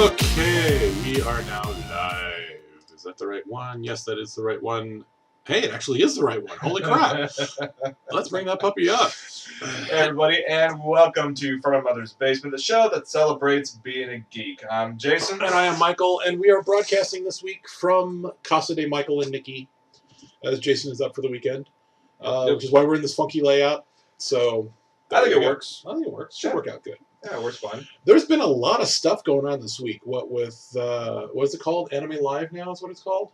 Okay, we are now live. Is that the right one? Yes, that is the right one. Hey, it actually is the right one. Holy crap. Let's bring that puppy up. Hey everybody, and welcome to From My Mother's Basement, the show that celebrates being a geek. I'm Jason. And I am Michael, and we are broadcasting this week from Casa de Michael and Nikki, as Jason is up for the weekend, which is why we're in this funky layout. So I think it works. I think it works. Should work out good. Yeah, it works fine. There's been a lot of stuff going on this week. What is it called? Anime Live now is what it's called?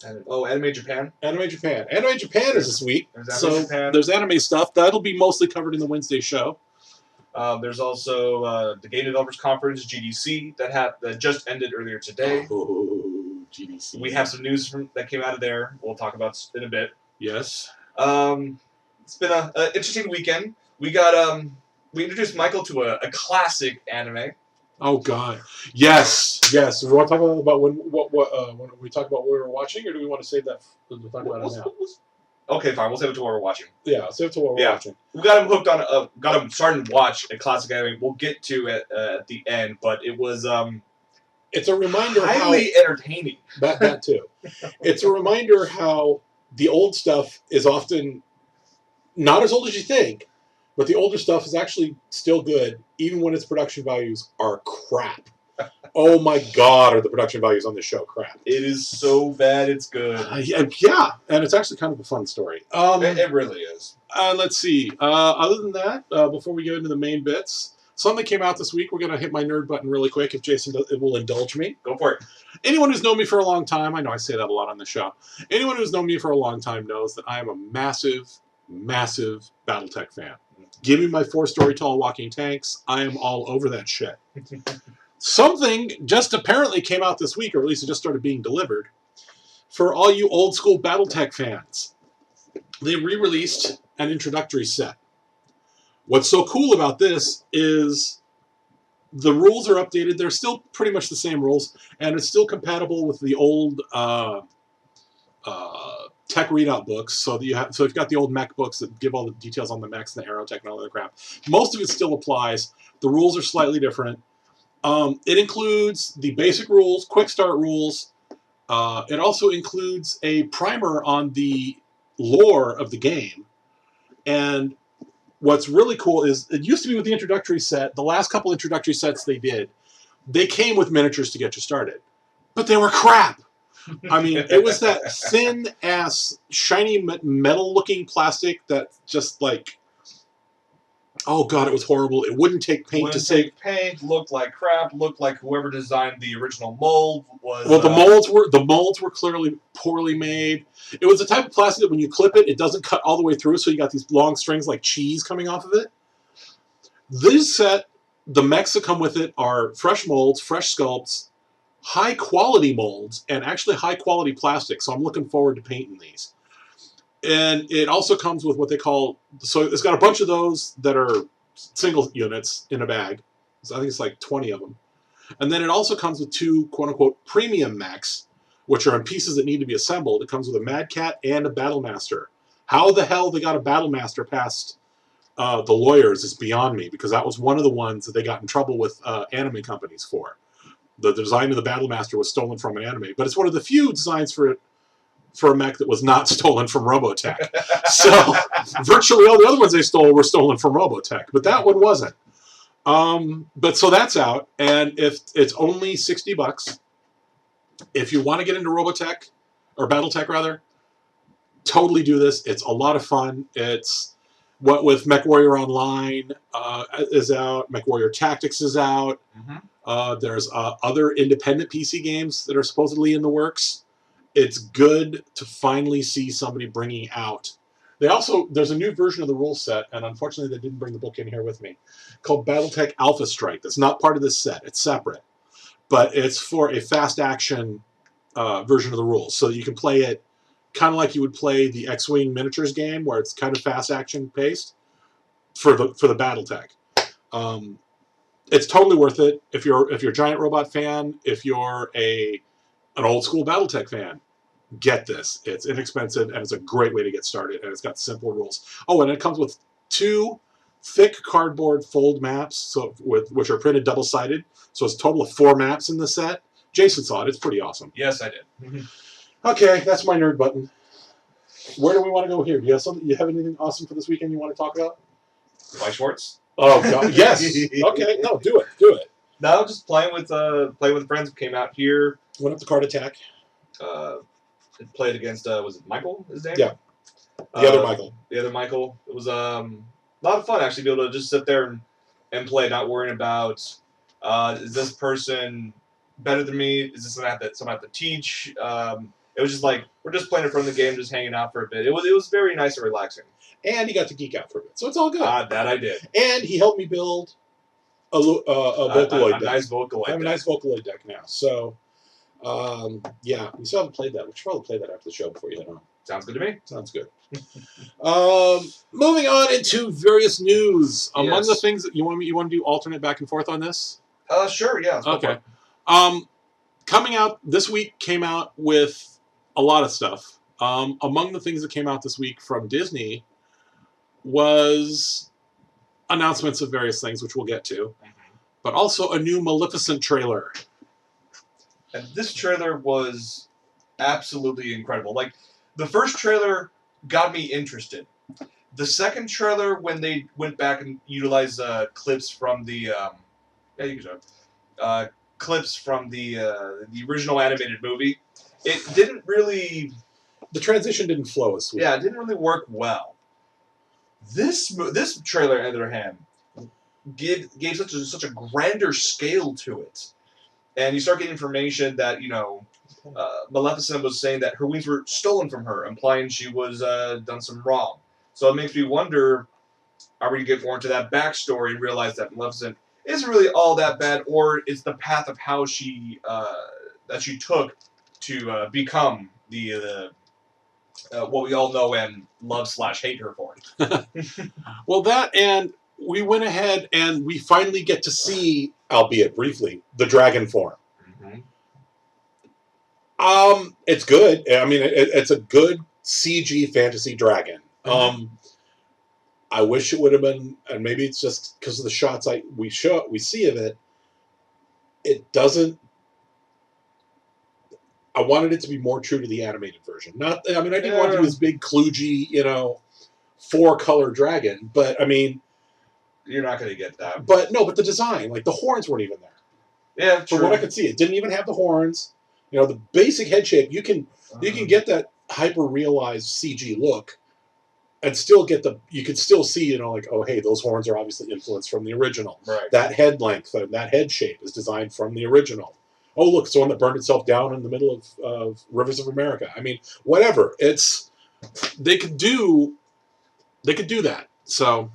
Anime Japan. Anime Japan. Anime Japan is this week. Japan. There's anime stuff. That'll be mostly covered in the Wednesday show. There's also the Game Developers Conference, GDC, that just ended earlier today. Oh, GDC. We have some news that came out of there. We'll talk about in a bit. Yes. It's been an interesting weekend. We introduced Michael to a classic anime. Oh God, yes. We want to talk about when we talk about what we were watching, or do we want to save that to talk about it now? Okay, fine. We'll save it to what we're watching. Yeah, save it to what we're watching. We got him hooked on. Got him starting to watch a classic anime. We'll get to it at the end, but it was It's a reminder highly entertaining. That too. It's a reminder how the old stuff is often not as old as you think. But the older stuff is actually still good, even when its production values are crap. Oh my God, are the production values on this show crap? It is so bad, it's good. Yeah, and it's actually kind of a fun story. It really is. Let's see. Other than that, before we get into the main bits, something came out this week. We're going to hit my nerd button really quick if Jason will indulge me. Go for it. Anyone who's known me for a long time, I know I say that a lot on the show, anyone who's known me for a long time knows that I am a massive, massive Battletech fan. Give me my 4-story tall walking tanks. I am all over that shit. Something just apparently came out this week, or at least it just started being delivered, for all you old school Battletech fans. They re-released an introductory set. What's so cool about this is the rules are updated. They're still pretty much the same rules, and it's still compatible with the old tech readout books, so you've got the old mech books that give all the details on the mechs and the aerotech and all that crap. Most of it still applies. The rules are slightly different. It includes the basic rules, quick start rules. It also includes a primer on the lore of the game. And what's really cool is it used to be with the introductory set. The last couple introductory sets they did, they came with miniatures to get you started, but they were crap. I mean, it was that thin-ass, shiny metal-looking plastic that just, like, oh, God, it was horrible. It wouldn't take paint to save... paint, looked like crap, looked like whoever designed the original mold was... Well, the molds were clearly poorly made. It was the type of plastic that when you clip it, it doesn't cut all the way through, so you got these long strings like cheese coming off of it. This set, the mechs that come with it are fresh molds, fresh sculpts, high-quality molds, and actually high-quality plastic, so I'm looking forward to painting these. And it also comes with what they call... So it's got a bunch of those that are single units in a bag. So I think it's like 20 of them. And then it also comes with 2, quote-unquote, premium mechs, which are in pieces that need to be assembled. It comes with a Mad Cat and a Battlemaster. How the hell they got a Battlemaster past the lawyers is beyond me, because that was one of the ones that they got in trouble with anime companies for. The design of the Battlemaster was stolen from an anime, but it's one of the few designs for a mech that was not stolen from Robotech. So virtually all the other ones they stole were stolen from Robotech, but that one wasn't. But so that's out, and if it's only $60, if you want to get into Robotech or BattleTech rather, totally do this. It's a lot of fun. It's what with MechWarrior Online is out, MechWarrior Tactics is out. There's other independent PC games that are supposedly in the works. It's good to finally see somebody bringing out. There's a new version of the rule set, and unfortunately they didn't bring the book in here with me, called Battletech Alpha Strike. That's not part of this set. It's separate. But it's for a fast action version of the rules. So you can play it kind of like you would play the X-Wing miniatures game, where it's kind of fast action paced for the Battletech. It's totally worth it if you're a Giant Robot fan. If you're an old school Battletech fan, get this. It's inexpensive and it's a great way to get started, and it's got simple rules. Oh, and it comes with 2 thick cardboard fold maps, which are printed double-sided. So it's a total of 4 maps in the set. Jason saw it. It's pretty awesome. Yes, I did. Okay, that's my nerd button. Where do we want to go here? Do you have something? You have anything awesome for this weekend you want to talk about? Mike Schwartz. Oh God, yes. Okay, no, do it. No, just playing with friends who came out here. Went up to Card Attack. Played against was it Michael? His name? Yeah. The other Michael. The other Michael. It was a lot of fun actually. Be able to just sit there and play, not worrying about is this person better than me? Is this something I have to teach? It was just like we're just playing in front of the game, just hanging out for a bit. It was very nice and relaxing. And he got to geek out for a bit, so it's all good. That I did. And he helped me build a Vocaloid deck. Nice Vocaloid. I have a nice Vocaloid deck now. So, yeah, we still haven't played that. We should probably play that after the show before you head on. Sounds good to me. Sounds good. Moving on into various news. Among the things that you want to do alternate back and forth on this? Sure. Yeah. Okay. Coming out this week came out with a lot of stuff. Among the things that came out this week from Disney was announcements of various things, which we'll get to, but also a new Maleficent trailer. And this trailer was absolutely incredible. Like, the first trailer got me interested. The second trailer, when they went back and utilized clips from the clips from the original animated movie, it didn't really. The transition didn't flow as sweet. Yeah, it didn't really work well. This trailer, on the other hand, gave such a grander scale to it, and you start getting information that Maleficent was saying that her wings were stolen from her, implying she was done some wrong. So it makes me wonder: are we going to get more into that backstory and realize that Maleficent isn't really all that bad, or it's the path of how she that she took to become the what we all know and love/hate her for? Well, that, and we went ahead and we finally get to see, albeit briefly, the dragon form. It's good. I mean, it's a good CG fantasy dragon. I wish it would have been, and maybe it's just because of the shots we see of it. It doesn't. I wanted it to be more true to the animated version. I didn't want to do this big kludgy, 4-color dragon, but I mean, you're not going to get that. But no, but the design, like the horns weren't even there. Yeah, true. From what I could see, it didn't even have the horns. The basic head shape, you can get that hyper realized CG look, and still get you can still see, oh hey, those horns are obviously influenced from the original. Right. That head length, that head shape is designed from the original. Oh, look, it's the one that burned itself down in the middle of Rivers of America. I mean, whatever. They could do that. So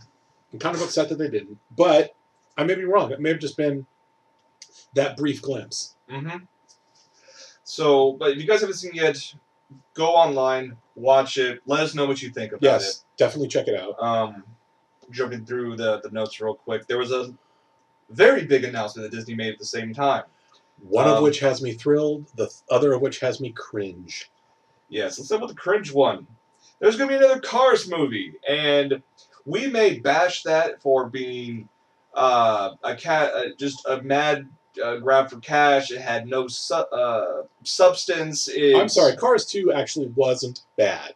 I'm kind of upset that they didn't. But I may be wrong. It may have just been that brief glimpse. So, but if you guys haven't seen it yet, go online, watch it, let us know what you think about it. Yes, definitely check it out. Jumping through the notes real quick, there was a very big announcement that Disney made at the same time. One of which has me thrilled, the other of which has me cringe. Yes, let's start with the cringe one. There's going to be another Cars movie, and we may bash that for being just a mad grab for cash. It had no substance. I'm sorry, Cars 2 actually wasn't bad.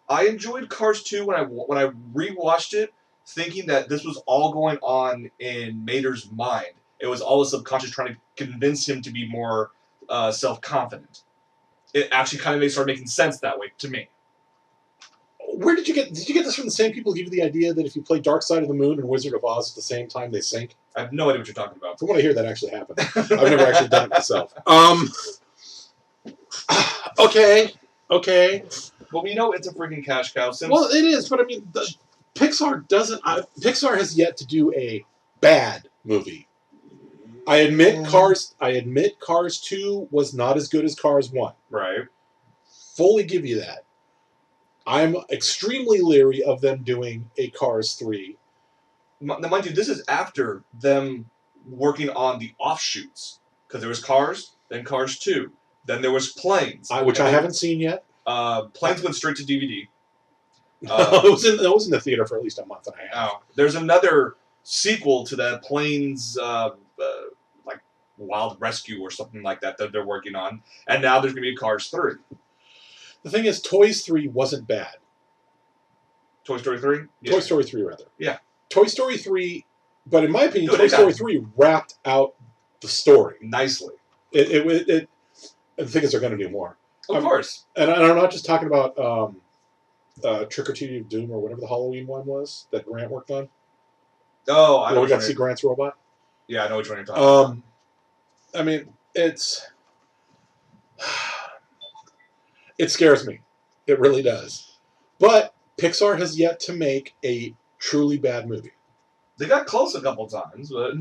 I enjoyed Cars 2 when I rewatched it, thinking that this was all going on in Mater's mind. It was all the subconscious trying to convince him to be more self-confident. It actually kind of started making sense that way to me. Where did you get this from the same people who give you the idea that if you play Dark Side of the Moon and Wizard of Oz at the same time, they sink? I have no idea what you're talking about. From what I hear, that actually happened. I've never actually done it myself. Okay. Well, we know it's a freaking cash cow. Well, it is, but I mean, Pixar doesn't. Pixar has yet to do a bad movie. I admit Cars 2 was not as good as Cars 1. Right. Fully give you that. I'm extremely leery of them doing a Cars 3. Now, mind you, this is after them working on the offshoots. Because there was Cars, then Cars 2. Then there was Planes. Which I haven't seen yet. Planes went straight to DVD. It was in the theater for at least a month and a half. Oh, there's another sequel to that Planes, like Wild Rescue or something like that they're working on, and now there's gonna be Cars 3. The thing is, Toys 3 wasn't bad. Toy Story 3. Yeah. Toy Story 3, rather. Yeah. Toy Story 3, but in my opinion, Dude, Toy Story 3 wrapped out the story. Nicely. The thing is, they're going to do more. Of course. And I'm not just talking about Trick or Treating Doom or whatever the Halloween one was that Grant worked on. Oh, I know. We got to see Grant's robot. Yeah, I know which one you're talking about. I mean, it scares me. It really does. But Pixar has yet to make a truly bad movie. They got close a couple times, but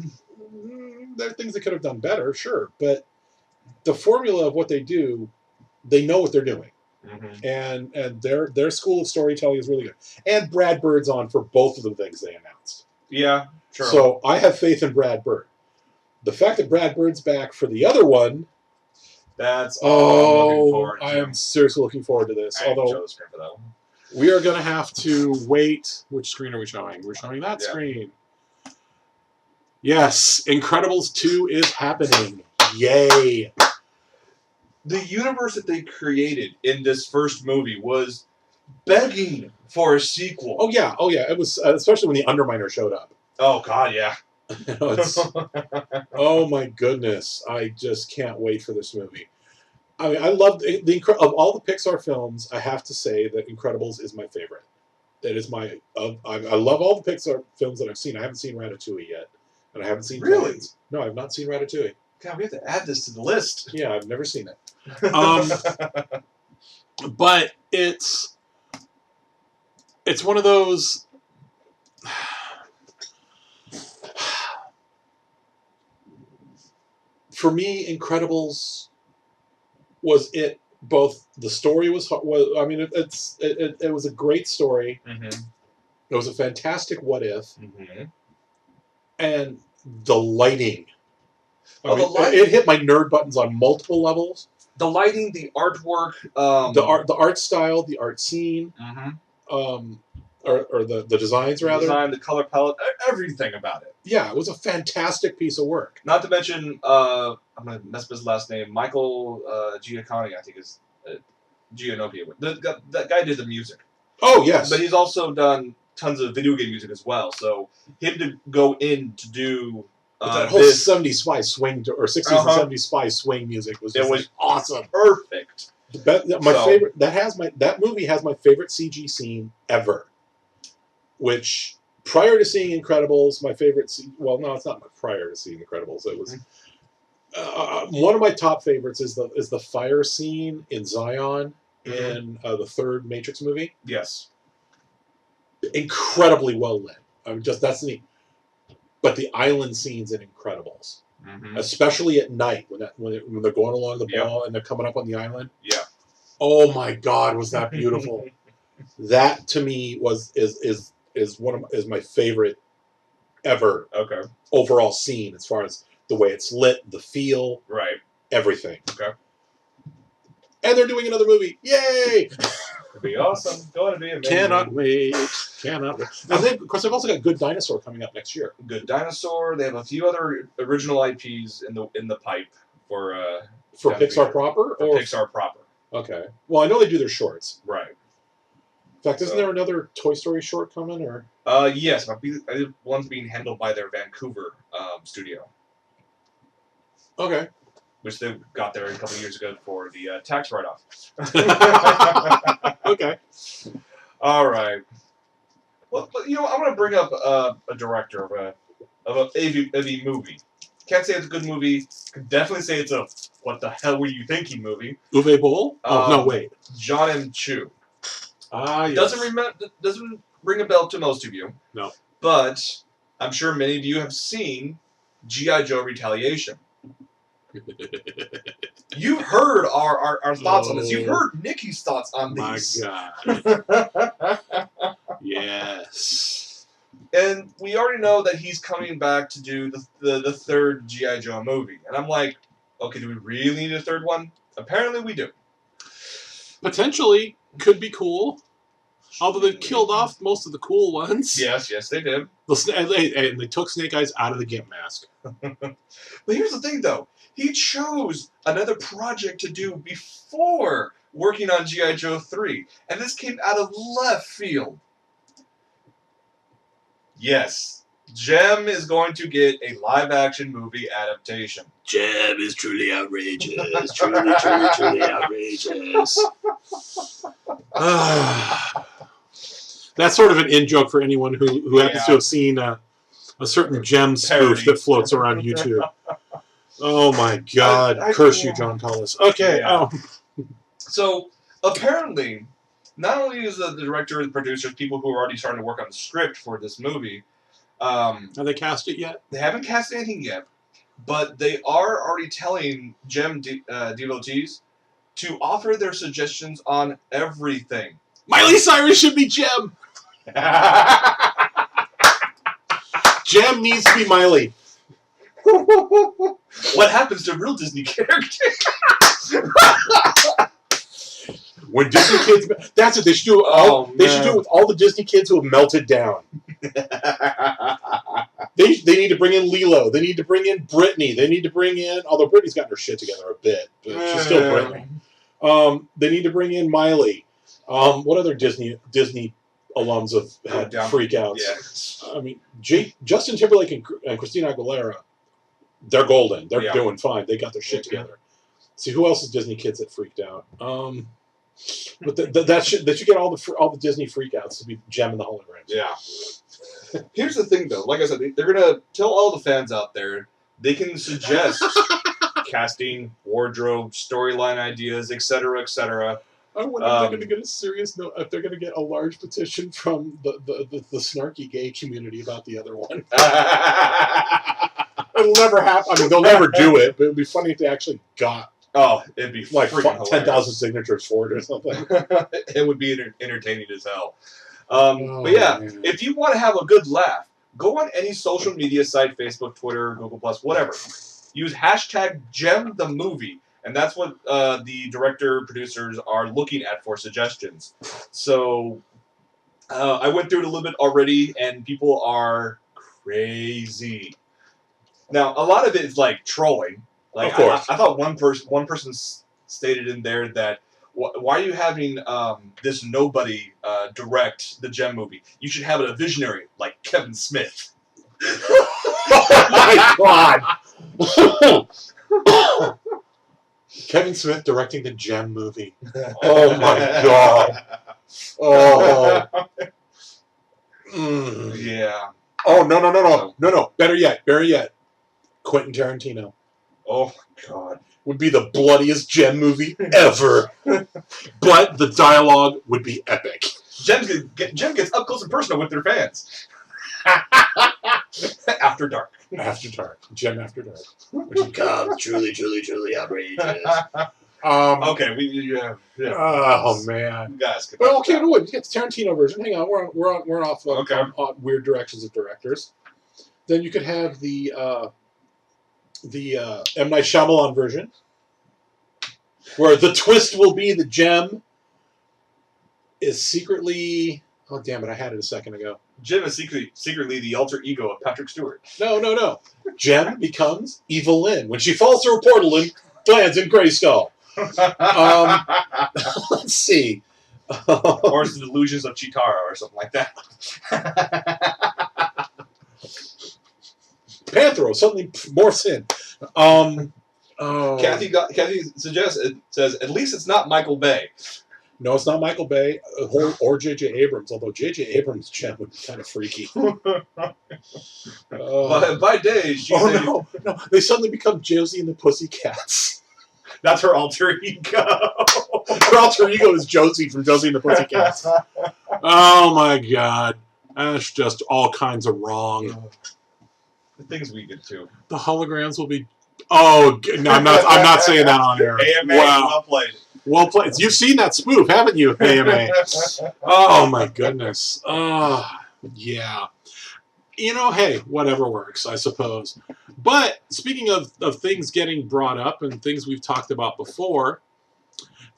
There are things they could have done better, sure. But the formula of what they do, they know what they're doing. Mm-hmm. And their school of storytelling is really good. And Brad Bird's on for both of the things they announced. Yeah, sure. So I have faith in Brad Bird. The fact that Brad Bird's back for the other one, that's all I'm looking forward to. I am seriously looking forward to this. I Although show the screen for that one. we are going to have to wait. Which screen are we showing? We're showing that screen. Yes, Incredibles 2 is happening. Yay! The universe that they created in this first movie was begging for a sequel. Oh yeah. It was especially when the Underminer showed up. Oh God, yeah. Oh my goodness! I just can't wait for this movie. I mean, I love of all the Pixar films. I have to say that Incredibles is my favorite. It is my. I love all the Pixar films that I've seen. I haven't seen Ratatouille yet, and I haven't seen. Really? Planes. No, I've not seen Ratatouille. God, we have to add this to the list. Yeah, I've never seen it. But it's one of those. For me, Incredibles was it. Both the story was I mean, it was a great story. Mm-hmm. It was a fantastic what if, mm-hmm. and the lighting. lighting. It hit my nerd buttons on multiple levels. The lighting, the artwork, the art style, the art scene, mm-hmm. Or the designs rather. The design, the color palette, everything about it. Yeah, it was a fantastic piece of work. Not to mention, I'm gonna mess up his last name, Michael Giacchino, I think is Giannopia. That guy did the music. Oh yes, but he's also done tons of video game music as well. So him to go in to do that whole 70s spy swing or 60s and 70s spy swing music was awesome, perfect. Favorite that movie has my favorite CG scene ever. Which prior to seeing Incredibles, my favorite well, no, it's not prior to seeing Incredibles. It was one of my top favorites is the fire scene in Zion in the third Matrix movie. Yes, incredibly well lit. That's neat. But the island scenes in Incredibles, especially at night when they're going along the ball and they're coming up on the island. Yeah. Oh my God, was that beautiful? That to me is my favorite ever. Okay. Overall scene as far as the way it's lit, the feel, right, everything. Okay. And they're doing another movie. Yay! It'd be awesome. Going to be amazing. Cannot wait. Cannot wait. And of course, they've also got Good Dinosaur coming up next year. Good Dinosaur. They have a few other original IPs in the pipe for Pixar proper. For Pixar proper. Okay. Well, I know they do their shorts. Right. In fact, isn't there another Toy Story short coming? Or yes, one's being handled by their Vancouver studio. Okay. Which they got there a couple of years ago for the tax write-off. Okay. All right. Well, I'm going to bring up a director of a AV movie. Can't say it's a good movie. Can definitely say it's a what the hell were you thinking movie. Uwe Boll? No, wait. John M. Chu. Yes. Doesn't ring a bell to most of you. No. But I'm sure many of you have seen G.I. Joe Retaliation. You've heard our thoughts on this. You've heard Nikki's thoughts on these. My God. Yes. And we already know that he's coming back to do the third G.I. Joe movie. And I'm like, okay, do we really need a third one? Apparently we do. Potentially. Could be cool. Although they killed off most of the cool ones. Yes, they did. And they took Snake Eyes out of the Gimp mask. But here's the thing, though. He chose another project to do before working on G.I. Joe 3. And this came out of left field. Yes, Jem is going to get a live-action movie adaptation. Jem is truly outrageous. Truly, truly, truly outrageous. That's sort of an in-joke for anyone who happens to have seen a certain Jem spoof that floats around YouTube. Oh my God! Curse you, John Collis. Okay. Yeah. So apparently, not only is the director and the producers people who are already starting to work on the script for this movie, have they cast it yet? They haven't cast anything yet, but they are already telling Jem devotees to offer their suggestions on everything. Miley Cyrus should be Jem. Jem needs to be Miley. What happens to real Disney characters? When Disney kids, that's what they should do. They should do it with all the Disney kids who have melted down. They need to bring in Lilo. They need to bring in Britney. They need to bring in, although Britney's gotten her shit together a bit, but she's still Britney. They need to bring in Miley. What other Disney alums have had freakouts? Yes. I mean, Justin Timberlake and Christina Aguilera, they're golden. They're doing fine. They got their shit together. See, who else is Disney kids that freaked out? But they should get all the Disney freakouts to be Jem and the Holograms. Yeah. Here's the thing, though. Like I said, they're gonna tell all the fans out there they can suggest casting, wardrobe, storyline ideas, etc., etc. I wonder if they're going to get a serious note. If they're going to get a large petition from the snarky gay community about the other one. It'll never happen. I mean, they'll never do it. But it'd be funny if they actually got. Oh, it'd be like freaking 10,000 signatures for it or something. It would be entertaining as hell. But yeah, man. If you want to have a good laugh, go on any social media site, Facebook, Twitter, Google+, whatever. Use hashtag #JemTheMovie, and that's what the director producers are looking at for suggestions. So I went through it a little bit already, and people are crazy. Now, a lot of it is like trolling. Like, of course. I thought one person stated in there that, why are you having this nobody direct the Jem movie? You should have a visionary like Kevin Smith. Oh my God! Kevin Smith directing the Jem movie. Oh my God! Oh. Yeah. Oh no! Better yet. Quentin Tarantino. Oh my God. Would be the bloodiest Jem movie ever. But the dialogue would be epic. Jem gets up close and personal with their fans. After dark. After dark. Jem After Dark. Which becomes truly, truly, truly outrageous. Okay, yeah. Oh man. Guys. Well, okay, no wait. We get the Tarantino version. Hang on, we're off on weird directions of directors. Then you could have the M. Night Shyamalan version, where the twist will be the Jem is secretly. Oh damn it! I had it a second ago. Jem is secretly the alter ego of Patrick Stewart. No. Jem becomes Evelyn when she falls through a portal and lands in Grayskull. Let's see. Or it's the Delusions of Chitara or something like that. Panthro suddenly morphs in. Kathy says at least it's not Michael Bay. No, it's not Michael Bay or J.J. Abrams, although J.J. Abrams' Jem would be kind of freaky. By day, no. They suddenly become Josie and the Pussycats. That's her alter ego. Her alter ego is Josie from Josie and the Pussycats. Oh my God. That's just all kinds of wrong. The things we get to. The holograms will be... Oh, no, I'm not saying that on air. AMA, wow. Well played. Well played. You've seen that spoof, haven't you, AMA? Oh, my goodness. Yeah. You know, hey, whatever works, I suppose. But speaking of things getting brought up and things we've talked about before,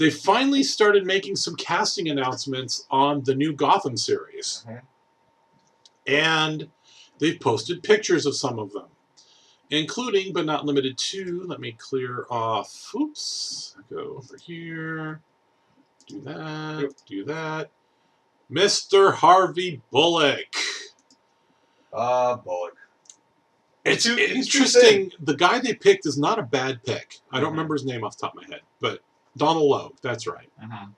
they finally started making some casting announcements on the new Gotham series. Mhm. And they've posted pictures of some of them, including, but not limited to, let me clear off, oops, go over here, do that, Mr. Harvey Bullock. Bullock. It's He's too interesting. The guy they picked is not a bad pick. I don't Mhm. remember his name off the top of my head, but Donald Logue, that's right. Mhm.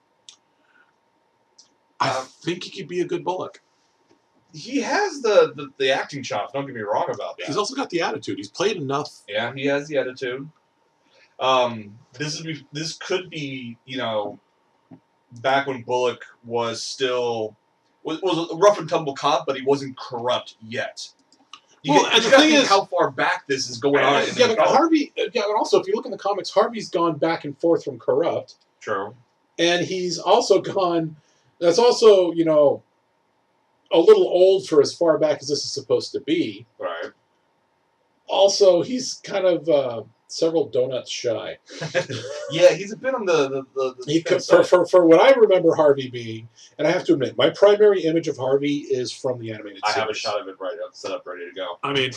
I think he could be a good Bullock. He has the acting chops. Don't get me wrong about that. He's also got the attitude. He's played enough. Yeah, he has the attitude. This could be, you know, back when Bullock was still was a rough and tumble cop, but he wasn't corrupt yet. You And the gotta thing think is, how far back this is going on. yeah, but Harvey. Yeah, and also if you look in the comics, Harvey's gone back and forth from corrupt, True. and he's also gone. That's also, you know, a little old for as far back as this is supposed to be. Right. Also, he's kind of several donuts shy. Yeah, he's a bit on the He thin could, side. for what I remember Harvey being, and I have to admit, my primary image of Harvey is from the animated I series. have a shot of it right up, set up, ready to go. I mean,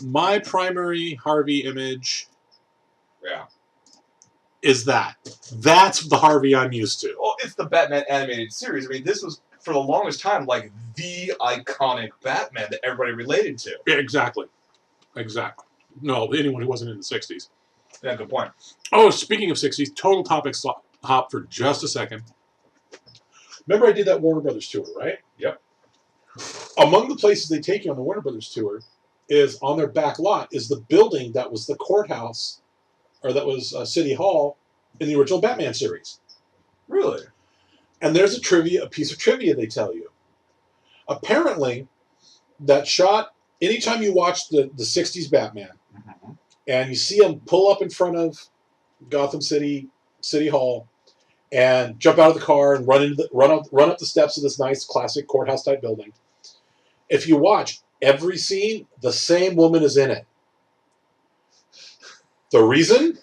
my primary Harvey image Yeah. is that. That's the Harvey I'm used to. Well, it's the Batman animated series. I mean, this was for the longest time like the iconic Batman that everybody related to. Yeah, exactly. Exactly. No, anyone who wasn't in the 60s. Yeah, good point. Oh, speaking of 60s, total topic hop for just a second. Remember I did that Warner Brothers tour, right? Yep. Among the places they take you on the Warner Brothers tour is on their back lot is the building that was the courthouse, or that was City Hall in the original Batman series. Really? And there's a piece of trivia they tell you. Apparently, that shot, anytime you watch the 60s Batman, Mm-hmm. and you see him pull up in front of Gotham City Hall and jump out of the car and run up the steps of this nice classic courthouse type building. If you watch every scene, the same woman is in it. The reason?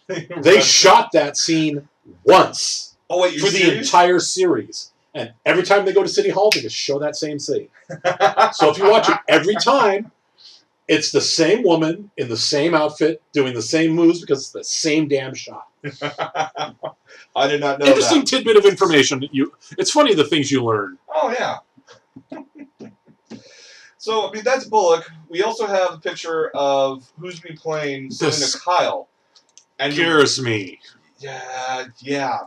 They shot that scene once for the entire series. And every time they go to City Hall, they just show that same scene. So if you watch it every time, it's the same woman in the same outfit doing the same moves because it's the same damn shot. I did not know Interesting that. tidbit of information. It's funny the things you learn. Oh, yeah. So, I mean, that's Bullock. We also have a picture of who's going to be playing Selena Kyle. And Scares me. Yeah.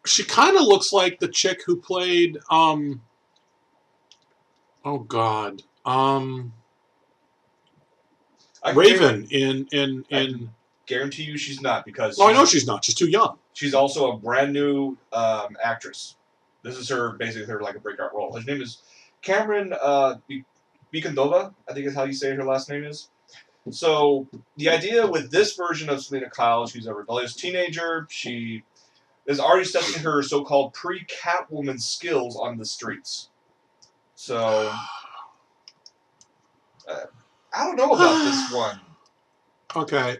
She kind of looks like the chick who played, oh God, Raven in. Guarantee you she's not, because I know she's not. She's too young. She's also a brand new actress. This is basically her like a breakout role. Her name is Cameron Bikondova, I think is how you say her last name is. So the idea with this version of Selena Kyle, she's a rebellious teenager. She is already testing her so-called pre-Catwoman skills on the streets. So I don't know about this one. Okay.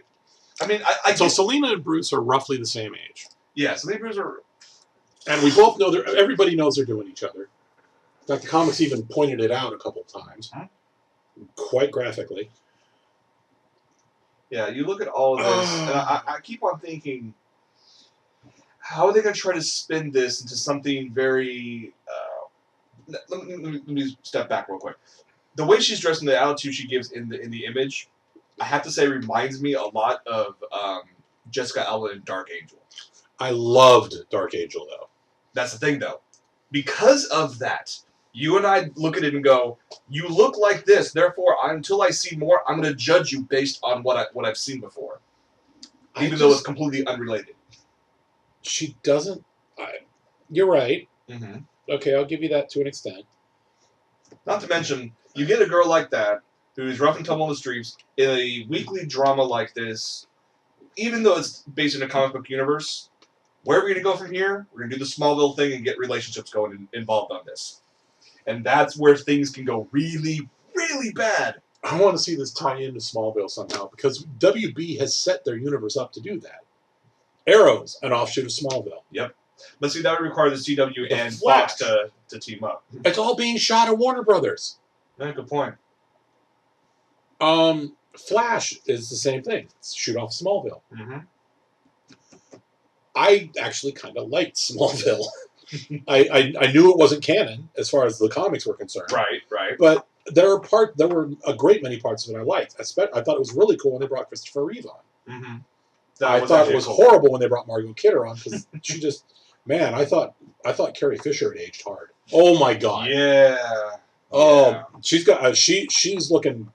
I mean, so Selena and Bruce are roughly the same age. Yeah, Selena and Bruce are... And we both know everybody knows they're doing each other. In fact, the comics even pointed it out a couple times. Quite graphically. Yeah, you look at all of this, and I keep on thinking, how are they going to try to spin this into something very... let me step back real quick. The way she's dressed and the attitude she gives in the image, I have to say, reminds me a lot of Jessica Alba in Dark Angel. I loved Dark Angel, though. That's the thing, though. Because of that, you and I look at it and go, you look like this, therefore, until I see more, I'm going to judge you based on what I've seen before. Even though it's completely unrelated. She doesn't... you're right. Mm-hmm. Okay, I'll give you that to an extent. Not to mention, you get a girl like that, who's rough and tumble on the streets, in a weekly drama like this, even though it's based in a comic book universe, where are we going to go from here? We're going to do the Smallville thing and get relationships going and involved on this. And that's where things can go really, really bad. I want to see this tie into Smallville somehow, because WB has set their universe up to do that. Arrow's an offshoot of Smallville. Yep. But see, that would require the CW The and Flash. Fox to team up. It's all being shot at Warner Brothers. Yeah, good point. Flash is the same thing. It's shoot off Smallville. Mm-hmm. I actually kind of liked Smallville. I knew it wasn't canon as far as the comics were concerned. Right. But there were a great many parts of it I liked. I thought it was really cool when they brought Christopher Reeve on. Mm-hmm. I thought it was horrible when they brought Margot Kidder on because she just, man, I thought Carrie Fisher had aged hard. Oh my god. Yeah. Oh, she's got she's looking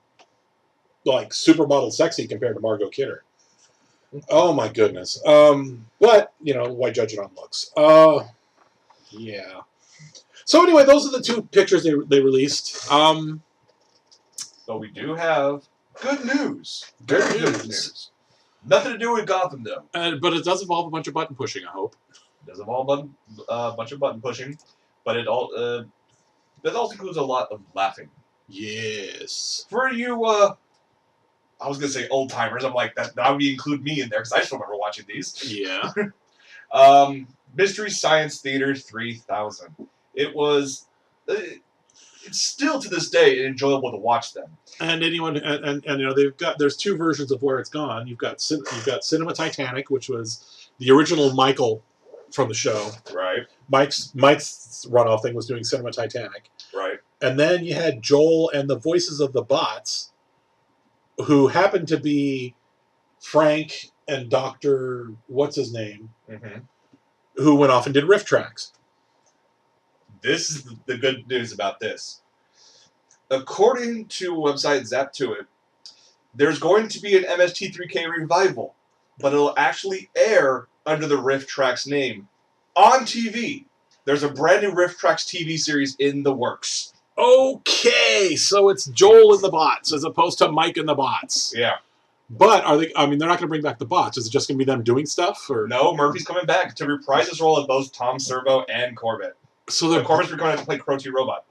like supermodel sexy compared to Margot Kidder. Oh my goodness. But why judge it on looks? Yeah. So anyway, those are the two pictures they released. But we do have good news. Very good news. Nothing to do with Gotham, though. But it does involve a bunch of button pushing, I hope. It does involve a bunch of button pushing, but it also includes a lot of laughing. Yes. For you, I was gonna say old timers. I'm like that would include me in there because I just remember watching these. Yeah. Mystery Science Theater 3000. It was. It's still to this day enjoyable to watch them. And anyone and there's two versions of where it's gone. You've got Cinema Titanic, which was the original Michael from the show. Right. Mike's runoff thing was doing Cinema Titanic. Right. And then you had Joel and the voices of the bots, who happened to be Frank and Dr. What's his name, who went off and did riff tracks. This is the good news about this. According to website Zap to It, there's going to be an MST3K revival, but it'll actually air under the Riff Tracks name on TV. There's a brand new Riff Tracks TV series in the works. Okay, so it's Joel and the bots as opposed to Mike and the bots. Yeah. But are they? I mean, they're not going to bring back the bots. Is it just going to be them doing stuff? Or no? Murphy's coming back to reprise his role as both Tom Servo and Corbett. So Corbett's going to play Crow T Robot.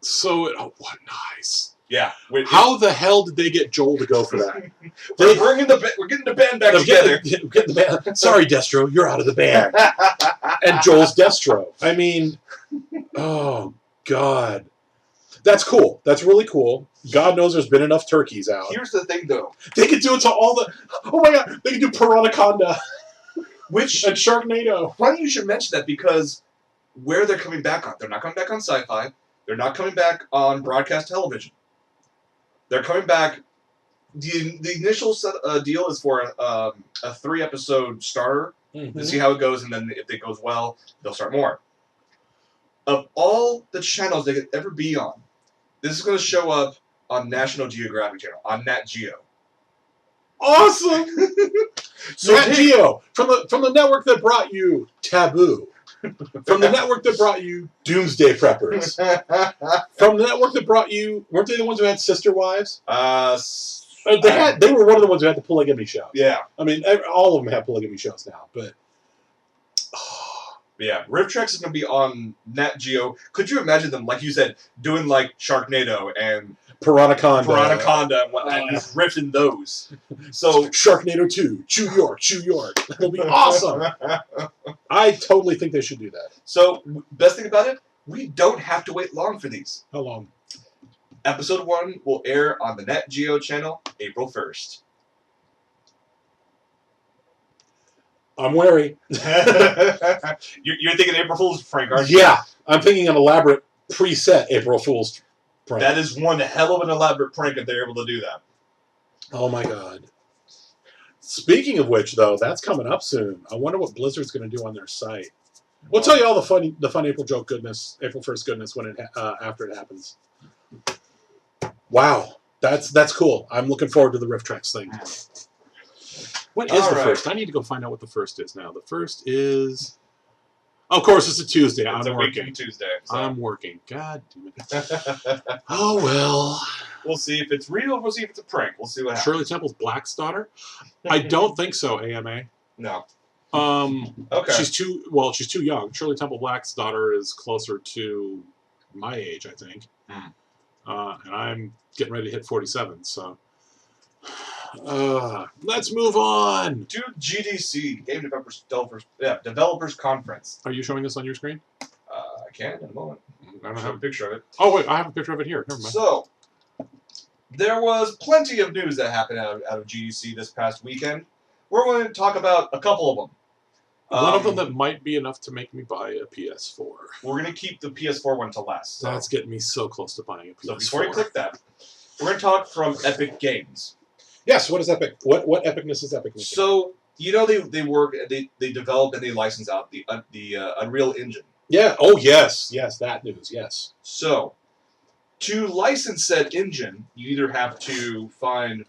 So what nice. Yeah. How the hell did they get Joel to go for that? We're getting the band back together. Getting the band. Sorry, Destro, you're out of the band. And Joel's Destro. I mean, oh God, that's cool. That's really cool. God knows there's been enough turkeys out. Here's the thing, though. They could do it to all the. Oh my God, they could do Piranaconda, and Sharknado. Funny you should mention that because where they're coming back on, they're not coming back on Sci-Fi. They're not coming back on broadcast television. They're coming back. The initial deal is for a 3-episode starter to see how it goes, and then if it goes well, they'll start more. Of all the channels they could ever be on, this is going to show up on National Geographic Channel, on Nat Geo. Awesome! So Nat Geo, from the network that brought you Taboo. From the network that brought you Doomsday Preppers. From the network that brought you, weren't they the ones who had Sister Wives? They were one of the ones who had the polygamy show. Yeah. I mean, all of them have polygamy shows now, but yeah, Rift Tracks is going to be on Nat Geo. Could you imagine them, like you said, doing like Sharknado and Piranaconda and whatnot, just riffing those. So Sharknado 2, Chew York. That'll be awesome. I totally think they should do that. So, best thing about it, we don't have to wait long for these. How long? Episode 1 will air on the Nat Geo channel April 1st. I'm wary. You're thinking April Fool's prank, aren't you? Yeah, I'm thinking an elaborate preset April Fool's prank. That is one hell of an elaborate prank if they're able to do that. Oh my God. Speaking of which, though, that's coming up soon. I wonder what Blizzard's going to do on their site. We'll tell you all the fun April joke goodness, April 1st goodness when after it happens. Wow, that's cool. I'm looking forward to the Rift Tracks thing. What is the first? I need to go find out what the first is now. The first is, of course, it's a Tuesday. It's I'm working. Week Tuesday. So. I'm working. God damn it. Oh well. We'll see if it's real. We'll see if it's a prank. We'll see what happens. Shirley Temple's Black's daughter? I don't think so. AMA. No. Okay. She's too young. Shirley Temple Black's daughter is closer to my age, I think. And I'm getting ready to hit 47, so Let's move on. To GDC, Developers Conference. Are you showing this on your screen? I can in a moment. I don't Show have a picture of it. Oh wait, I have a picture of it here. Never mind. So, there was plenty of news that happened out of GDC this past weekend. We're going to talk about a couple of them. One of them that might be enough to make me buy a PS4. We're going to keep the PS4 one to last. So. That's getting me so close to buying a PS4. So before you click that, we're going to talk from Epic Games. Yes, what is Epic? What epicness is Epic making? So, you know they develop and they license out the Unreal Engine. Yeah, oh yes, that news, yes. So, to license said engine, you either have to find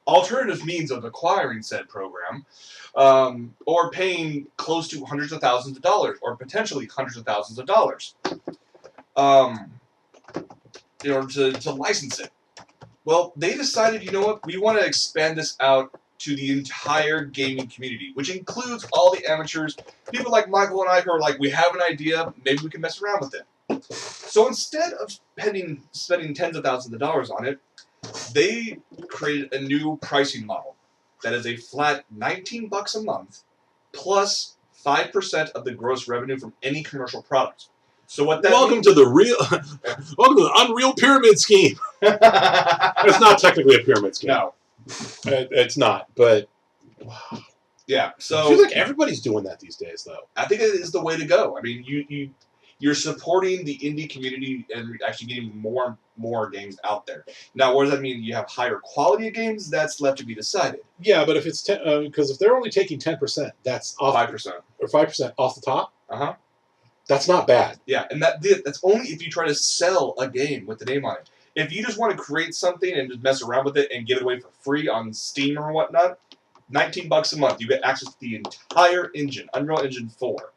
alternative means of acquiring said program, or paying close to hundreds of thousands of dollars, or potentially hundreds of thousands of dollars, in order to license it. Well, they decided, you know what, we want to expand this out to the entire gaming community, which includes all the amateurs, people like Michael and I who are like, we have an idea, maybe we can mess around with it. So instead of spending tens of thousands of dollars on it, they created a new pricing model that is a flat $19 a month plus 5% of the gross revenue from any commercial product. So what that welcome means, to the Unreal Pyramid Scheme. It's not technically a pyramid scheme. No, it's not. But yeah. So I feel like everybody's doing that these days, though. I think it is the way to go. I mean, you're supporting the indie community and actually getting more and more games out there. Now, what does that mean? You have higher quality of games? That's left to be decided. Yeah, but if it's because if they're only taking 10%, that's off 5%. or 5% off the top. Uh-huh. That's not bad. Yeah, and that's only if you try to sell a game with the name on it. If you just want to create something and just mess around with it and give it away for free on Steam or whatnot, $19 a month, you get access to the entire engine, Unreal Engine 4.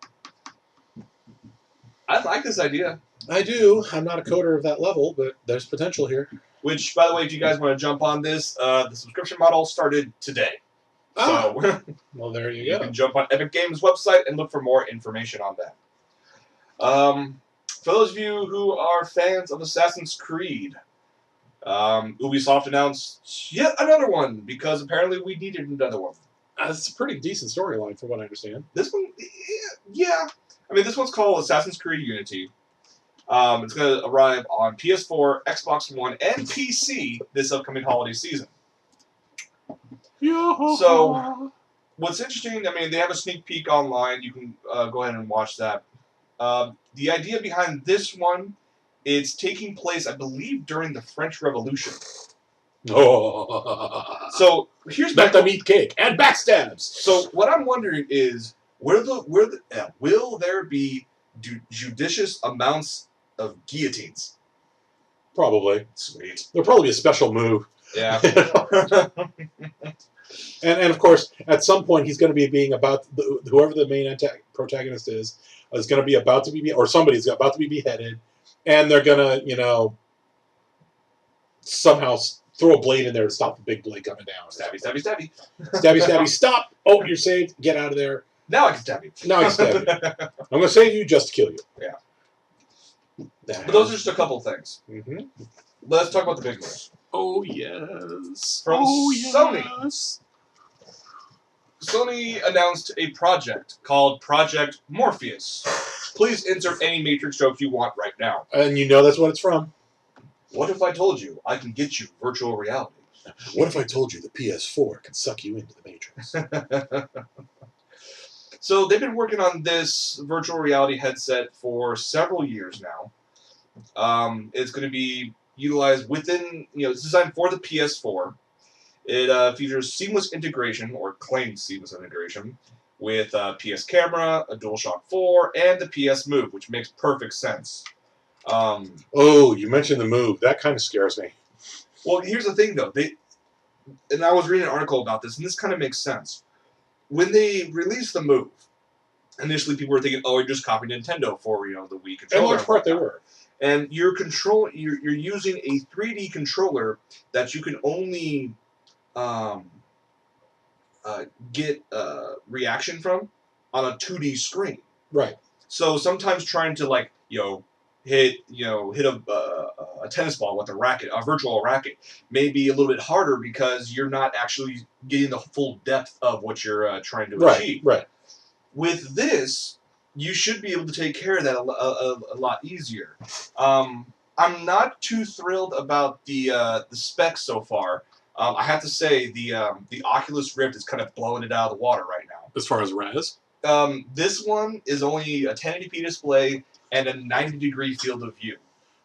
I like this idea. I do. I'm not a coder of that level, but there's potential here. Which, by the way, if you guys want to jump on this, the subscription model started today. So well, there you you go. can jump on Epic Games' website and look for more information on that. For those of you who are fans of Assassin's Creed, Ubisoft announced yet another one because apparently we needed another one. It's a pretty decent storyline for what I understand. This one, yeah. I mean, this one's called Assassin's Creed Unity. It's going to arrive on PS4, Xbox One, and PC this upcoming holiday season. So, what's interesting, I mean, they have a sneak peek online. You can go ahead and watch that. The idea behind this one, it's taking place, I believe, during the French Revolution. Oh. So here's Let them eat cake and backstabs. So what I'm wondering is, will there be judicious amounts of guillotines? Probably. Sweet. There'll probably be a special move. Yeah. And of course, at some point, he's going to be being about whoever the main protagonist is going to be about to be, or somebody's about to be beheaded, and they're going to, somehow throw a blade in there to stop the big blade coming down. Stabby, stabby, stabby. Stabby, stabby, stop! Oh, you're saved. Get out of there. Now I can stab you. Now I can stab you. I'm going to save you just to kill you. Yeah. But those are just a couple things. Mm-hmm. Let's talk about the big news. Oh, yes. From Sony. Yes. Sony announced a project called Project Morpheus. Please insert any Matrix jokes you want right now. And you know that's what it's from. What if I told you I can get you virtual reality? What if I told you the PS4 can suck you into the Matrix? So they've been working on this virtual reality headset for several years now. It's going to be utilized within, it's designed for the PS4. It features seamless integration, or claimed seamless integration, with PS Camera, a DualShock 4, and the PS Move, which makes perfect sense. Oh, you mentioned the Move. That kind of scares me. Well, here's the thing, though. And I was reading an article about this, and this kind of makes sense. When they released the Move, initially people were thinking, oh, you're just copying Nintendo for, the Wii controller. In large part, they were. And you're using a 3D controller that you can only get reaction from on a 2D screen. Right. So sometimes trying to hit a a tennis ball with a virtual racket, may be a little bit harder because you're not actually getting the full depth of what you're trying to achieve. Right. With this, you should be able to take care of that a lot easier. I'm not too thrilled about the specs so far. I have to say the Oculus Rift is kind of blowing it out of the water right now. As far as res, this one is only a 1080p display and a 90-degree field of view.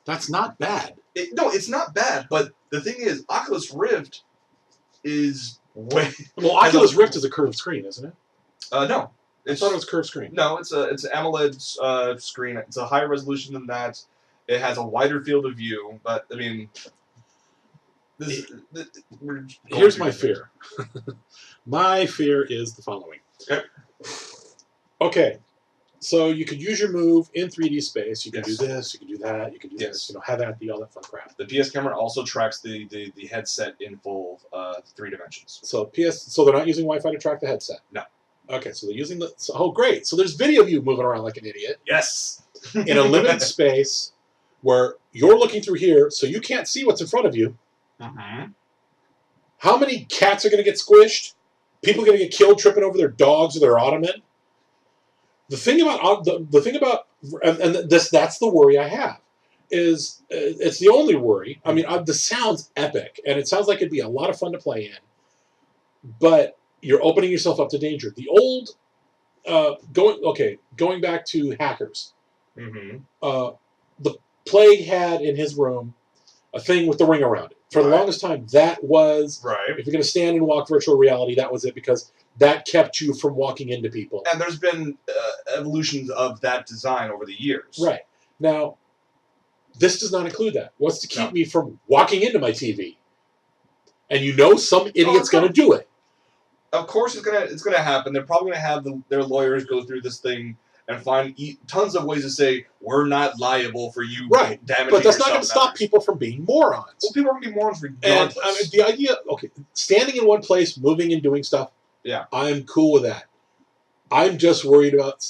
that's not bad. No, it's not bad, but the thing is, Oculus Rift is way... Well, Oculus Rift is a curved screen, isn't it? No. I thought it was curved screen. No, it's an AMOLED screen. It's a higher resolution than that. It has a wider field of view, but, I mean... Here's my fear. My fear is the following. Okay. So you could use your Move in 3D space. You can do this. You can do that. You can do this. Have that, all that fun crap. The PS camera also tracks the headset in full 3 dimensions. So they're not using Wi-Fi to track the headset. No. Okay, so they're using oh, great. So there's video of you moving around like an idiot. Yes. In a limited space where you're looking through here, so you can't see what's in front of you. Mm-hmm. How many cats are going to get squished? People are going to get killed tripping over their dogs or their ottoman? The thing about that's the worry I have. Is it's the only worry. I mean, this sounds epic, and it sounds like it'd be a lot of fun to play in, but you're opening yourself up to danger. The old going back to hackers. Mm-hmm. The Plague had in his room a thing with the ring around it. For the longest time, that was if you're going to stand and walk virtual reality, that was it, because that kept you from walking into people. And there's been evolutions of that design over the years. Right. Now, this does not include that. What's to keep me from walking into my TV? And some idiot's going to do it. Of course, it's gonna happen. They're probably gonna have their lawyers go through this thing and find tons of ways to say we're not liable for you damaging. But that's not going to stop people from being morons. Well, people are going to be morons regardless. And the idea, standing in one place, moving and doing stuff. Yeah, I'm cool with that. I'm just worried about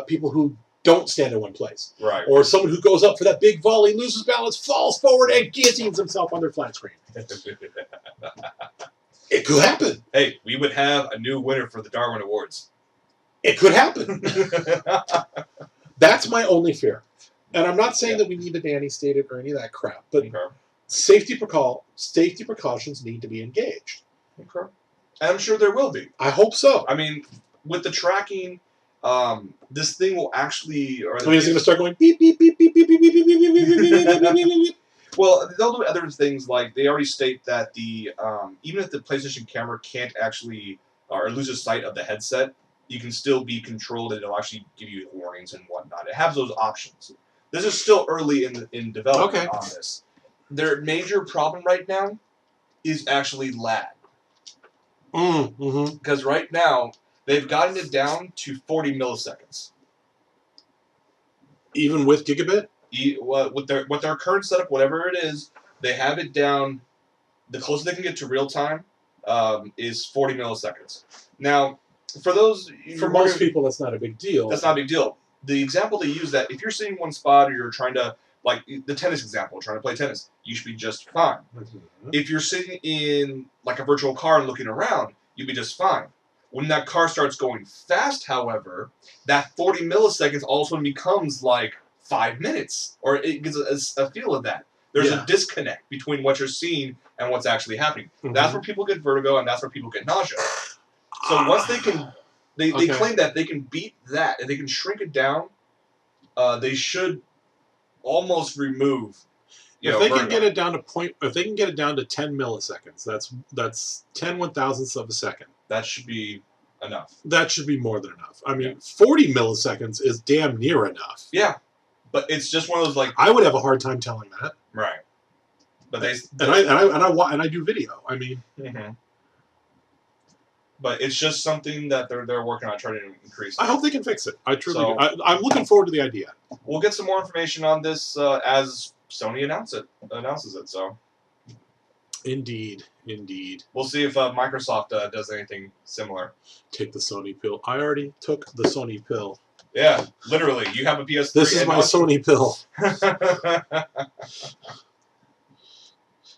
people who don't stand in one place. Right. Or someone who goes up for that big volley, loses balance, falls forward, and guillotines himself on their flat screen. It could happen. Hey, we would have a new winner for the Darwin Awards. It could happen. That's my only fear. And I'm not saying that we need a nanny stated or any of that crap, but safety precautions need to be engaged. Okay. And I'm sure there will be. I hope so. I mean, with the tracking, this thing will actually... is it going to start going beep, beep, beep, beep, beep, beep, beep, beep, beep, beep, beep, beep, beep, beep, beep? Well, they'll do other things like they already state that even if the PlayStation camera can't actually or loses sight of the headset, you can still be controlled and it'll actually give you warnings and whatnot. It has those options. This is still early in development on this. Their major problem right now is actually lag. Because right now, they've gotten it down to 40 milliseconds. Even with gigabit? With their current setup, whatever it is, they have it down. The closest they can get to real time is 40 milliseconds. Now, for most people, that's not a big deal. That's not a big deal. The example they use that if you're sitting in one spot or you're trying to, like the tennis example, trying to play tennis, you should be just fine. If you're sitting in like a virtual car and looking around, you'll be just fine. When that car starts going fast, however, that 40 milliseconds also becomes like 5 minutes, or it gives a feel of that. There's a disconnect between what you're seeing and what's actually happening. That's where people get vertigo, and that's where people get nausea. So once they can, they claim that they can beat that, and they can shrink it down, they should almost remove. If they can get it down to 10 milliseconds, that's 10 1,000ths of a second. That should be enough. That should be more than enough. I mean, 40 milliseconds is damn near enough. Yeah. But it's just one of those like I would have a hard time telling that. Right. But I do video. I mean, but it's just something that they're working on trying to increase. I hope they can fix it. I truly do. I'm looking forward to the idea. We'll get some more information on this as Sony announces it. So. Indeed. We'll see if Microsoft does anything similar. Take the Sony pill. I already took the Sony pill. Yeah, literally. You have a PS3. This is and my not- Sony pill.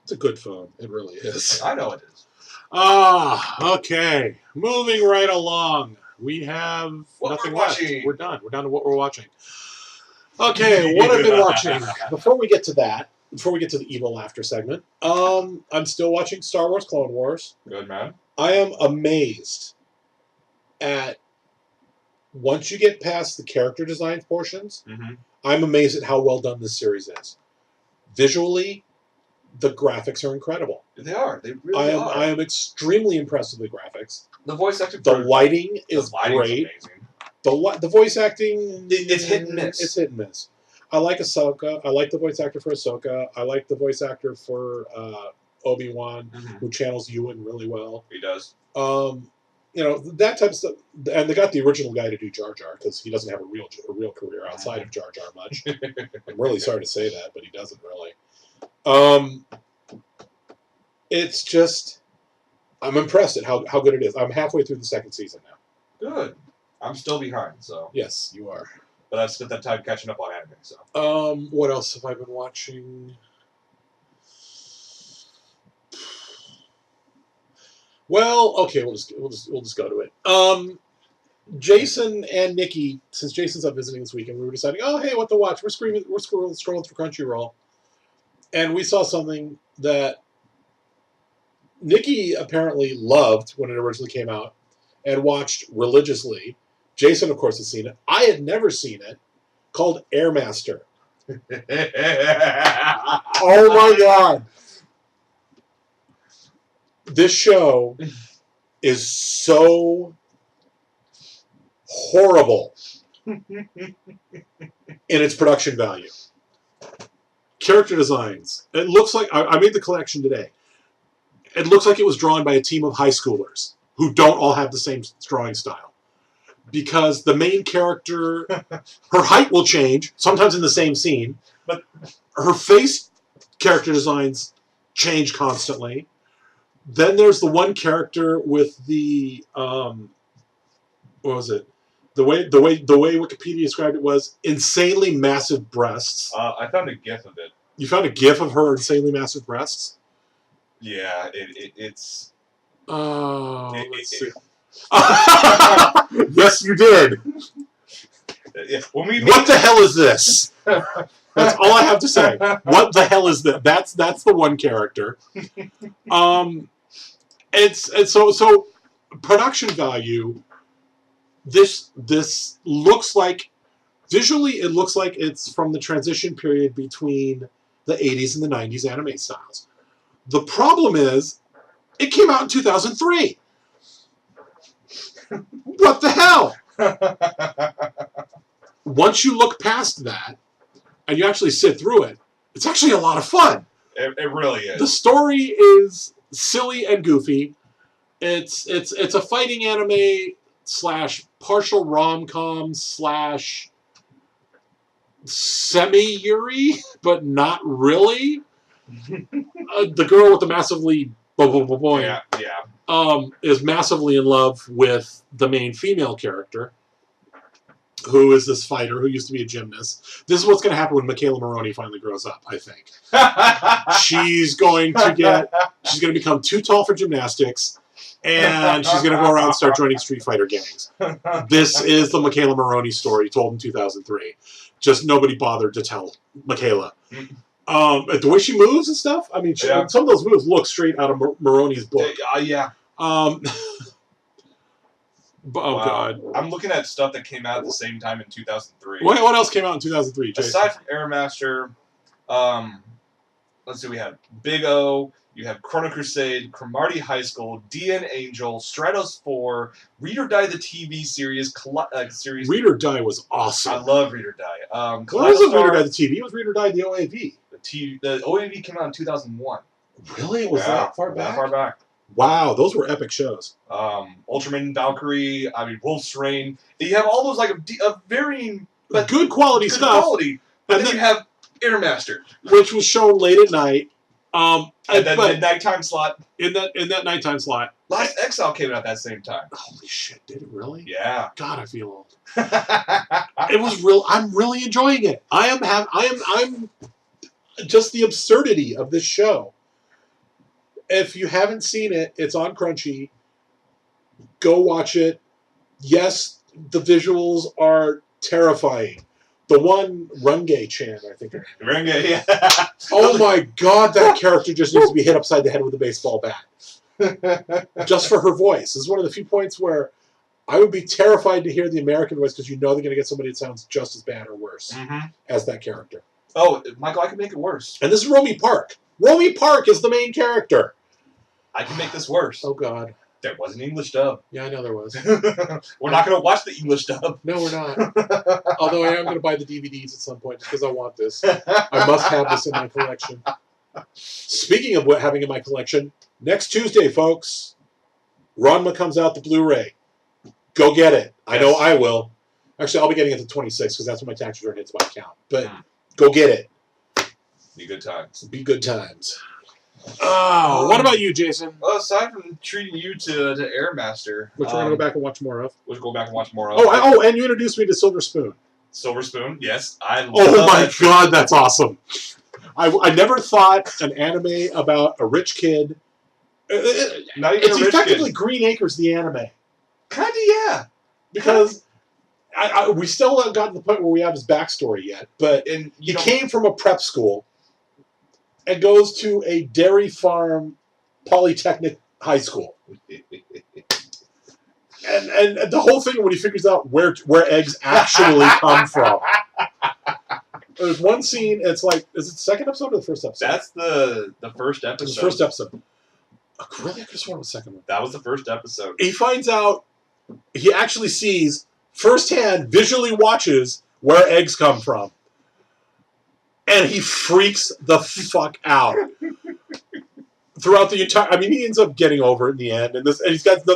It's a good phone. It really is. I know it is. Okay. Moving right along. We have What nothing we're left. watching. We're done. We're down to what we're watching. Okay, what I've been watching. Before we get to that, before we get to the evil laughter segment, I'm still watching Star Wars Clone Wars. Good, man. I am amazed at once you get past the character design portions, Mm-hmm. I'm amazed at how well done this series is. Visually, the graphics are incredible. They are. They really are. I am extremely impressed with the graphics. The voice acting. The lighting is lighting's great. amazing. The voice acting, It's hit and miss. It's hit and miss. I like Ahsoka. I like the voice actor for Ahsoka. I like the voice actor for Obi-Wan, who channels Ewan really well. He does. That type of stuff. And they got the original guy to do Jar Jar because he doesn't have a real career outside of Jar Jar much. I'm really sorry to say that, but he doesn't really. It's just, I'm impressed at how good it is. I'm halfway through the second season now. Good. I'm still behind, so. Yes, you are. But I've spent that time catching up on anime, so. What else have I been watching? Well, okay, we'll just go to it. Jason and Nikki, since Jason's up visiting this weekend, we were deciding, oh hey, what to watch? We're scrolling through Crunchyroll, and we saw something that Nikki apparently loved when it originally came out and watched religiously. Jason, of course, has seen it. I had never seen it. Called Airmaster. Oh my god! This show is so horrible in its production value. Character designs. It looks like I made the collection today. It looks like it was drawn by a team of high schoolers who don't all have the same drawing style. Because the main character, her height will change, sometimes in the same scene, but her face character designs change constantly. Then there's the one character with the what was it? The way Wikipedia described it was insanely massive breasts. I found a GIF of it. You found a GIF of her insanely massive breasts? Yeah, it's. Let's see. Yes, you did. Yeah, what the hell is this? That's all I have to say. What the hell is that? That's the one character. It's so production value. This looks like visually it looks like it's from the transition period between the 80s and the 90s anime styles. The problem is it came out in 2003. What the hell? Once you look past that and you actually sit through it, it's actually a lot of fun. It really is. The story is silly and goofy. It's a fighting anime / partial rom-com / semi-yuri, but not really. The girl with the massively is massively in love with the main female character, who is this fighter who used to be a gymnast. This is what's going to happen when Michaela Maroney finally grows up, I think. She's going to become too tall for gymnastics, and she's going to go around and start joining Street Fighter gangs. This is the Michaela Maroney story told in 2003. Just nobody bothered to tell Michaela. The way she moves and stuff, I mean, some of those moves look straight out of Maroney's book. Yeah. God. I'm looking at stuff that came out at the same time in 2003. What else came out in 2003, Jason? Aside from Airmaster, let's see, we had Big O, you have Chrono Crusade, Cromartie High School, DN Angel, Stratos 4, Read or Die the TV series. Read or Die was awesome. I love Read or Die. It wasn't Read or Die the TV, it was Read or Die the OAV. The OAV came out in 2001. Really? It was that far back? That far back. Wow, those were epic shows. Ultraman, Valkyrie, Wolf's Rain. You have all those like varying, but good quality stuff. Quality, but then you have Airmaster, which was shown late at night And then the nighttime slot. In that nighttime slot. Last Exile came out at that same time. Holy shit! Did it really? Yeah. God, I feel old. It was real. I'm really enjoying it. I'm just the absurdity of this show. If you haven't seen it, it's on Crunchy. Go watch it. Yes, the visuals are terrifying. The one Renge-chan, I think. Renge, yeah. Oh my god, that character just needs to be hit upside the head with a baseball bat. Just for her voice. This is one of the few points where I would be terrified to hear the American voice because you know they're going to get somebody that sounds just as bad or worse as that character. Oh, Michael, I can make it worse. And this is Romy Park. Romy Park is the main character. I can make this worse. Oh god. There was an English dub. Yeah, I know there was. We're not going to watch the English dub. No, we're not. Although I am going to buy the DVDs at some point just because I want this. I must have this in my collection. Speaking of what having in my collection, next Tuesday, folks, Ranma comes out the Blu-ray. Go get it. I know I will. Actually, I'll be getting it the 26th because that's when my tax return hits my account. But go get it. Be good times. Be good times. Oh, what about you, Jason? Well, aside from treating you to Airmaster, Which we're going to go back and watch more of. We'll go back and watch more of. Oh, and you introduced me to Silver Spoon. Silver Spoon, yes. I love Oh my god, that's awesome. I never thought an anime about a rich kid. Not even It's a rich effectively kid. Green Acres, the anime. Kinda, yeah. Because we still haven't gotten to the point where we have his backstory yet. But he came from a prep school and goes to a dairy farm polytechnic high school. And the whole thing when he figures out where eggs actually come from. There's one scene, it's like, is it the second episode or the first episode? That's the first episode. It's the first episode. Really? I could have sworn it was the second one. That was the first episode. He finds out, he actually sees, firsthand, visually watches where eggs come from. And he freaks the fuck out. Throughout the entire, he ends up getting over it in the end, and he's got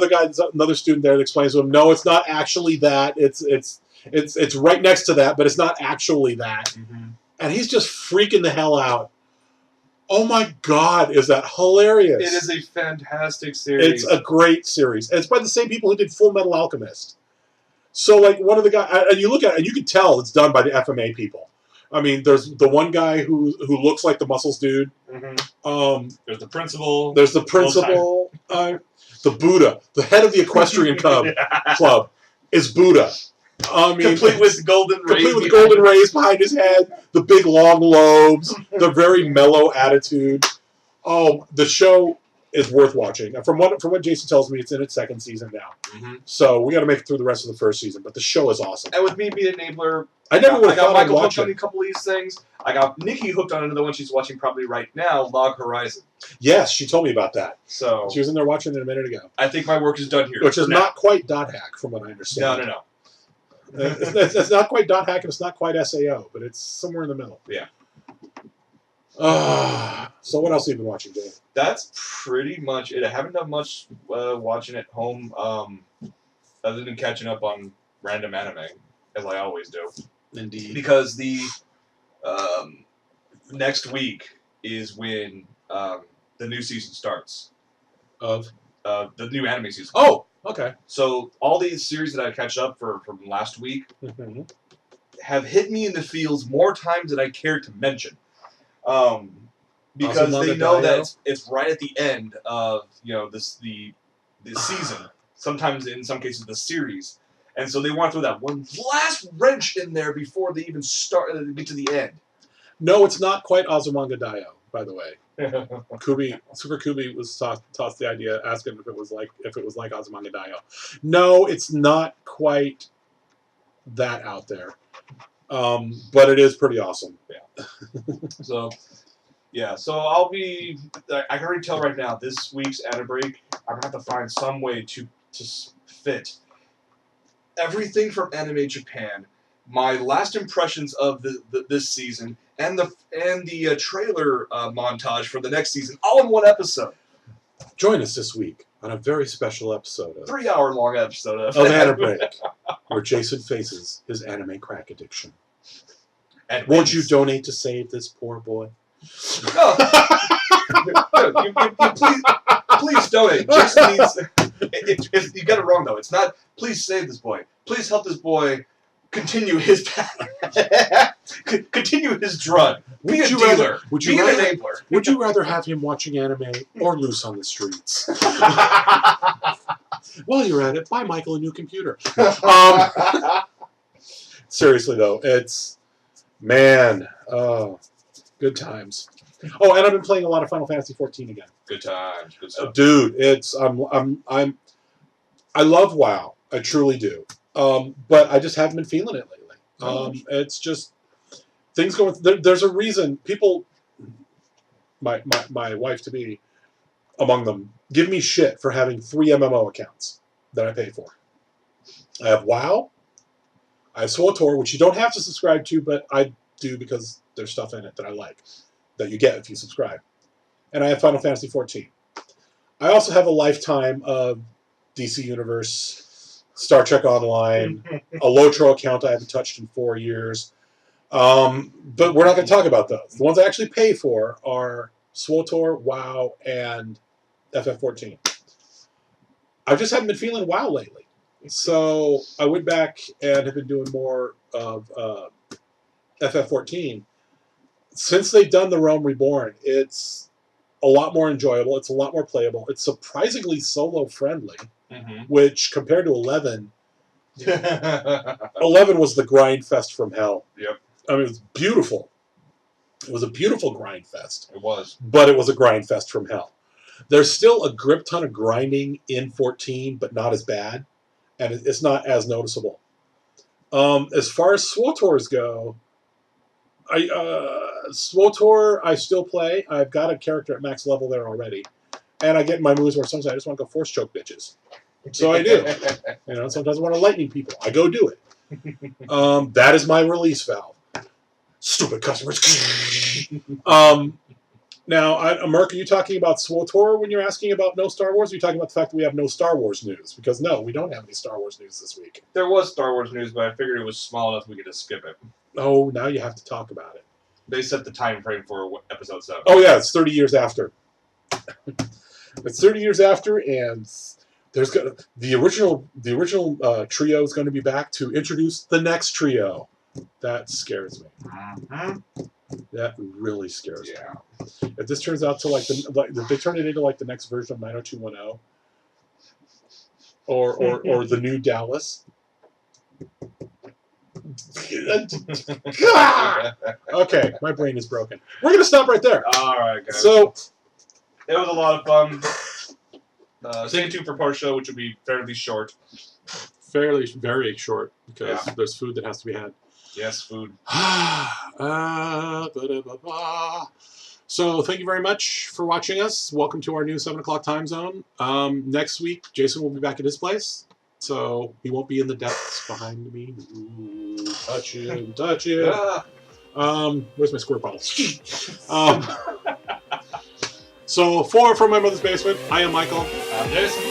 another student there that explains to him, no, it's not actually that. It's right next to that, but it's not actually that. Mm-hmm. And he's just freaking the hell out. Oh my god, is that hilarious? It is a fantastic series. It's a great series, and it's by the same people who did Full Metal Alchemist. So, like, one of the guys, and you look at it, and you can tell it's done by the FMA people. There's the one guy who looks like the Muscles dude. Mm-hmm. There's the principal. There's the principal. The Buddha, the head of the equestrian club, is Buddha. Complete with golden rays behind his head, the big long lobes, the very mellow attitude. Oh, the show is worth watching. From what Jason tells me, it's in its second season now. Mm-hmm. So we got to make it through the rest of the first season. But the show is awesome. And with me being an enabler, I never would have thought Michael I'd watch hooked on a couple of these things. I got Nikki hooked on another one she's watching probably right now, Log Horizon. Yes, she told me about that. So she was in there watching it a minute ago. I think my work is done here. Which is not quite dot hack, from what I understand. No. It's not quite dot hack, and it's not quite SAO, but it's somewhere in the middle. Yeah. So what else have you been watching, Dave? That's pretty much it. I haven't done much watching at home, other than catching up on random anime, as I always do. Indeed. Because the next week is when the new season starts. Of? The new anime season. Oh, okay. So all these series that I catch up from last week have hit me in the feels more times than I care to mention. Because they know that it's right at the end of the season. Sometimes in some cases the series, and so they want to throw that one last wrench in there before they even get to the end. No, it's not quite Azumanga Daioh, by the way. Super Kubi was tossed the idea, asking if it was like Azumanga Daioh. No, it's not quite that out there, but it is pretty awesome. Yeah. So I'll be. I can already tell right now. This week's Anna Break, I'm gonna have to find some way to fit everything from Anime Japan, my last impressions of this season, and the trailer montage for the next season, all in one episode. Join us this week on a very special episode of 3-hour-long episode of Anna Break, where Jason faces his anime crack addiction. And won't you donate to save this poor boy? Oh. please donate. Jason needs. You got it wrong though. It's not. Please save this boy. Please help this boy continue his path. Continue his drug. Be a dealer. Be an enabler. Would you rather have him watching anime or loose on the streets? While you're at it, buy Michael a new computer. Seriously though, it's good times. Oh, and I've been playing a lot of Final Fantasy 14 again. Good times, good stuff. Dude, I love WoW. I truly do. But I just haven't been feeling it lately. It's just things going. There's a reason people, my wife to be, among them, give me shit for having 3 MMO accounts that I pay for. I have WoW. I have SWTOR, which you don't have to subscribe to, but I do because there's stuff in it that I like that you get if you subscribe. And I have Final Fantasy 14. I also have a lifetime of DC Universe, Star Trek Online, a Lotro account I haven't touched in 4 years. But we're not going to talk about those. The ones I actually pay for are SWTOR, WoW, and FF14. I just haven't been feeling WoW lately. So I went back and have been doing more of FF14. Since they've done The Realm Reborn, it's a lot more enjoyable. It's a lot more playable. It's surprisingly solo-friendly, which compared to 11, 11 was the grind fest from hell. Yep. I mean, it was beautiful. It was a beautiful grind fest. It was. But it was a grind fest from hell. There's still a grip ton of grinding in 14, but not as bad. And it's not as noticeable. As far as SWTORs go, SWTOR I still play. I've got a character at max level there already. And I get in my moves where sometimes I just want to go force choke bitches. So I do. Sometimes I want to lightning people. I go do it. That is my release valve. Stupid customers. Now, Mark, are you talking about SWTOR when you're asking about no Star Wars? Or are you talking about the fact that we have no Star Wars news? Because no, we don't have any Star Wars news this week. There was Star Wars news, but I figured it was small enough we could just skip it. Oh, now you have to talk about it. They set the time frame for episode 7. Oh yeah, it's 30 years after. It's 30 years after, and there's the original trio is going to be back to introduce the next trio. That scares me. That really scares me. If this turns out to if they turn it into like the next version of 90210 or the new Dallas. Okay, my brain is broken. We're gonna stop right there. All right, guys. So it was a lot of fun. Stay tuned for part show, which will be fairly short. Very short because there's food that has to be had. Yes, food. So thank you very much for watching us. Welcome to our new 7 o'clock time zone. Next week, Jason will be back at his place. So he won't be in the depths behind me. Ooh, touch it. Where's my squirt bottle? So from my mother's basement, I am Michael. I'm Jason.